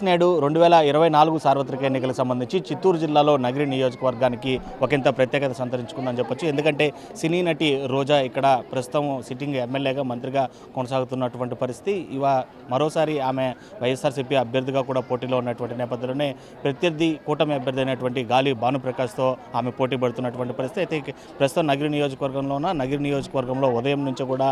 నేడు 2024 సార్వత్రిక ఎన్నికలకు సంబంధించి చిత్తూరు జిల్లాలో నగిరి నియోజకవర్గానికి ఒకంత ప్రత్యేకత సంతరించుకుందని చెప్పొచ్చు. ఎందుకంటే సినీ నటి రోజా ఇక్కడ ప్రస్తుతం సిట్టింగ్ ఎమ్మెల్యేగా మంత్రిగా కొనసాగుతున్నటువంటి పరిస్థితి. మరోసారి ఆమె వైఎస్ఆర్సీపీ అభ్యర్థిగా కూడా పోటీలో ఉన్నటువంటి నేపథ్యంలోనే ప్రత్యర్థి కూటమి అభ్యర్థి అయినటువంటి గాలి భానుప్రకాష్తో ఆమె పోటీ పడుతున్నటువంటి పరిస్థితి. అయితే ప్రస్తుతం నగిరి నియోజకవర్గంలో ఉదయం నుంచి కూడా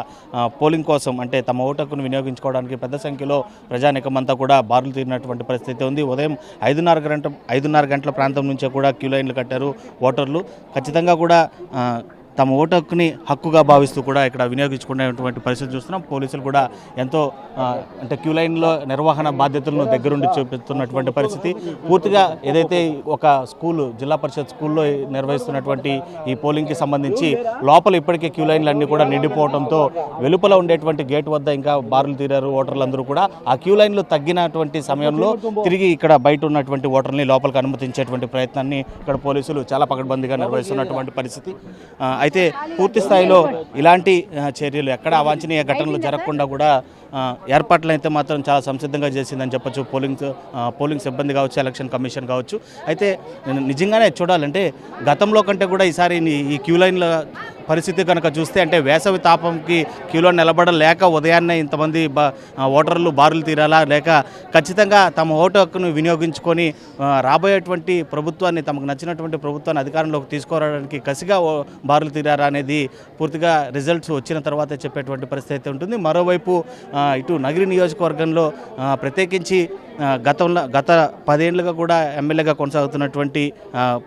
పోలింగ్ కోసం అంటే తమ ఓటు హక్కును వినియోగించుకోవడానికి పెద్ద సంఖ్యలో ప్రజానికమంతా కూడా బారులు తీరినటువంటి పరిస్థితి ఉంది. ఉదయం 5:30 గంటల ప్రాంతం నుంచే కూడా క్యూ లైన్లు కట్టారు ఓటర్లు. ఖచ్చితంగా కూడా తమ ఓటు హక్కుని హక్కుగా భావిస్తూ కూడా ఇక్కడ వినియోగించుకునేటువంటి పరిస్థితి చూస్తున్నాం. పోలీసులు కూడా ఎంతో అంటే క్యూ లైన్లో నిర్వహణ బాధ్యతలను దగ్గరుండి చూపిస్తున్నటువంటి పరిస్థితి. పూర్తిగా ఏదైతే ఒక జిల్లా పరిషత్ స్కూల్లో నిర్వహిస్తున్నటువంటి ఈ పోలింగ్కి సంబంధించి లోపల ఇప్పటికే క్యూ లైన్లు అన్నీ కూడా నిండిపోవడంతో వెలుపల ఉండేటువంటి గేట్ వద్ద ఇంకా బారులు తీరారు ఓటర్లందరూ కూడా. ఆ క్యూ లైన్లు తగ్గినటువంటి సమయంలో తిరిగి ఇక్కడ బయట ఉన్నటువంటి ఓటర్ని లోపలికి అనుమతించేటువంటి ప్రయత్నాన్ని ఇక్కడ పోలీసులు చాలా పకడ్బందీగా నిర్వహిస్తున్నటువంటి పరిస్థితి. అయితే పూర్తి స్థాయిలో ఇలాంటి చర్యలు ఎక్కడ అవాంఛనీయ ఘటనలు జరగకుండా కూడా ఏర్పాట్లు అయితే మాత్రం చాలా సంసిద్ధంగా చేసిందని చెప్పొచ్చు. పోలింగ్ సిబ్బంది కావచ్చు, ఎలక్షన్ కమిషన్ కావచ్చు. అయితే నిజంగానే చూడాలంటే గతంలో కంటే కూడా ఈసారి ఈ క్యూ లైన్ల పరిస్థితి కనుక చూస్తే అంటే వేసవి తాపంకి క్యూలో నిలబడలేక ఉదయాన్నే ఇంతమంది ఓటర్లు బారులు తీరాలా, లేక ఖచ్చితంగా తమ ఓటు హక్కును వినియోగించుకొని రాబోయేటువంటి ప్రభుత్వాన్ని, తమకు నచ్చినటువంటి ప్రభుత్వాన్ని అధికారంలోకి తీసుకురావడానికి కసిగా బారులు తీరారా అనేది పూర్తిగా రిజల్ట్స్ వచ్చిన తర్వాతే చెప్పేటువంటి పరిస్థితి ఉంటుంది. మరోవైపు ఇటు నగిరి నియోజకవర్గంలో ప్రత్యేకించి గత 10 ఏళ్లుగా కూడా ఎమ్మెల్యేగా కొనసాగుతున్నటువంటి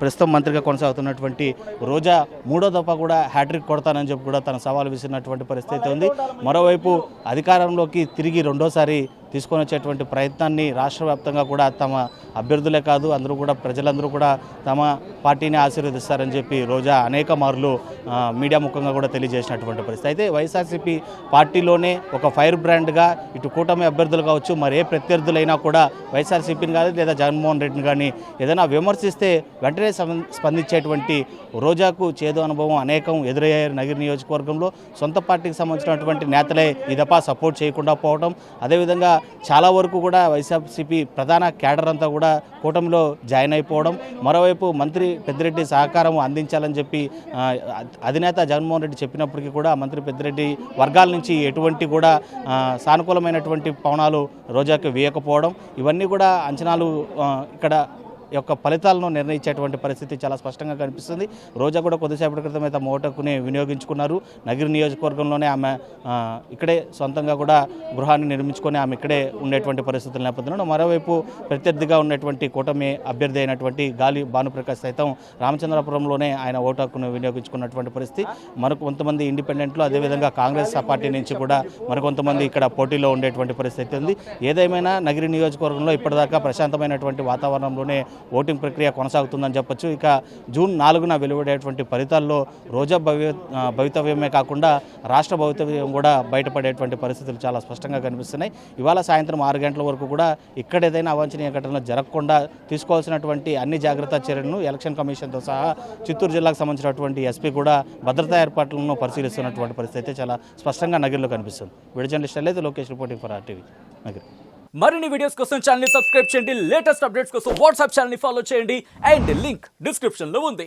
ప్రస్తుతం మంత్రిగా కొనసాగుతున్నటువంటి రోజా 3వ దఫా కూడా హ్యాట్రిక్ కొడతానని చెప్పి కూడా తన సవాలు విసిరినటువంటి పరిస్థితి ఉంది. మరోవైపు అధికారంలోకి తిరిగి రెండోసారి తీసుకొని వచ్చేటువంటి ప్రయత్నాన్ని రాష్ట్ర వ్యాప్తంగా కూడా తమ అభ్యర్థులే కాదు అందరూ కూడా ప్రజలందరూ కూడా తమ పార్టీని ఆశీర్వదిస్తారని చెప్పి రోజా అనేక మార్లు మీడియా ముఖంగా కూడా తెలియజేసినటువంటి పరిస్థితి. అయితే వైఎస్ఆర్సీపీ పార్టీలోనే ఒక ఫైర్ బ్రాండ్గా ఇటు కూటమి అభ్యర్థులు కావచ్చు, మరి ఏ ప్రత్యర్థులైనా కూడా వైఎస్ఆర్సీపీని కానీ లేదా జగన్మోహన్ రెడ్డిని కానీ ఏదైనా విమర్శిస్తే వెంటనే స్పందించేటువంటి రోజాకు చేదు అనుభవం అనేకం ఎదురయ్యారు. నగిరి నియోజకవర్గంలో సొంత పార్టీకి సంబంధించినటువంటి నేతలే ఈ దఫా సపోర్ట్ చేయకుండా పోవడం, అదేవిధంగా చాలా వరకు కూడా వైఎస్ఆర్సీపీ ప్రధాన క్యాడర్ అంతా కూడా కూటమిలో జాయిన్ అయిపోవడం, మరోవైపు మంత్రి పెద్దిరెడ్డి సహకారం అందించాలని చెప్పి అధినేత జగన్మోహన్ రెడ్డి చెప్పినప్పటికీ కూడా మంత్రి పెద్దిరెడ్డి వర్గాల నుంచి ఎటువంటి కూడా సానుకూలమైనటువంటి పవనాలు రోజాకి వేయకపోవడం, ఇవన్నీ కూడా అంచనాలు ఇక్కడ యొక్క ఫలితాలను నిర్ణయించేటువంటి పరిస్థితి చాలా స్పష్టంగా కనిపిస్తుంది. రోజా కూడా కొద్దిసేపటి క్రితమే తమ ఓటు హక్కుని వినియోగించుకున్నారు. నగిరి నియోజకవర్గంలోనే ఆమె ఇక్కడే సొంతంగా కూడా గృహాన్ని నిర్మించుకొని ఆమె ఇక్కడే ఉండేటువంటి పరిస్థితుల నేపథ్యంలో మరోవైపు ప్రత్యర్థిగా ఉన్నటువంటి కూటమి అభ్యర్థి అయినటువంటి గాలి భానుప్రకాష్ సైతం రామచంద్రపురంలోనే ఆయన ఓటు హక్కును వినియోగించుకున్నటువంటి పరిస్థితి. మరికొంతమంది ఇండిపెండెంట్లు, అదేవిధంగా కాంగ్రెస్ పార్టీ నుంచి కూడా మరికొంతమంది ఇక్కడ పోటీలో ఉండేటువంటి పరిస్థితి ఉంది. ఏదేమైనా నగిరి నియోజకవర్గంలో ఇప్పటిదాకా ప్రశాంతమైనటువంటి వాతావరణంలోనే ఓటింగ్ ప్రక్రియ కొనసాగుతుందని చెప్పొచ్చు. ఇక జూన్ 4న వెలువడేటువంటి ఫలితాల్లో రోజా భవితవ్యమే కాకుండా రాష్ట్ర భవితవ్యం కూడా బయటపడేటువంటి పరిస్థితులు చాలా స్పష్టంగా కనిపిస్తున్నాయి. ఇవాళ సాయంత్రం 6 గంటల వరకు కూడా ఇక్కడ ఏదైనా అవాంఛనీయ ఘటనలు జరగకుండా తీసుకోవాల్సినటువంటి అన్ని జాగ్రత్త చర్యలను ఎలక్షన్ కమిషన్తో సహా చిత్తూరు జిల్లాకు సంబంధించినటువంటి ఎస్పీ కూడా భద్రతా ఏర్పాట్లను పరిశీలిస్తున్నటువంటి పరిస్థితి చాలా స్పష్టంగా నగిరిలో కనిపిస్తుంది. వీడియో జర్నలిస్ట్ లేదు Lokesh reporting for RTV Nagari. మరిన్ని వీడియోస్ కోసం ఛానల్ ని సబ్స్క్రైబ్ చేయండి. లేటెస్ట్ అప్డేట్స్ కోసం వాట్సాప్ ఛానల్ ని ఫాలో చేయండి. అండ్ లింక్ డిస్క్రిప్షన్ లో ఉంది.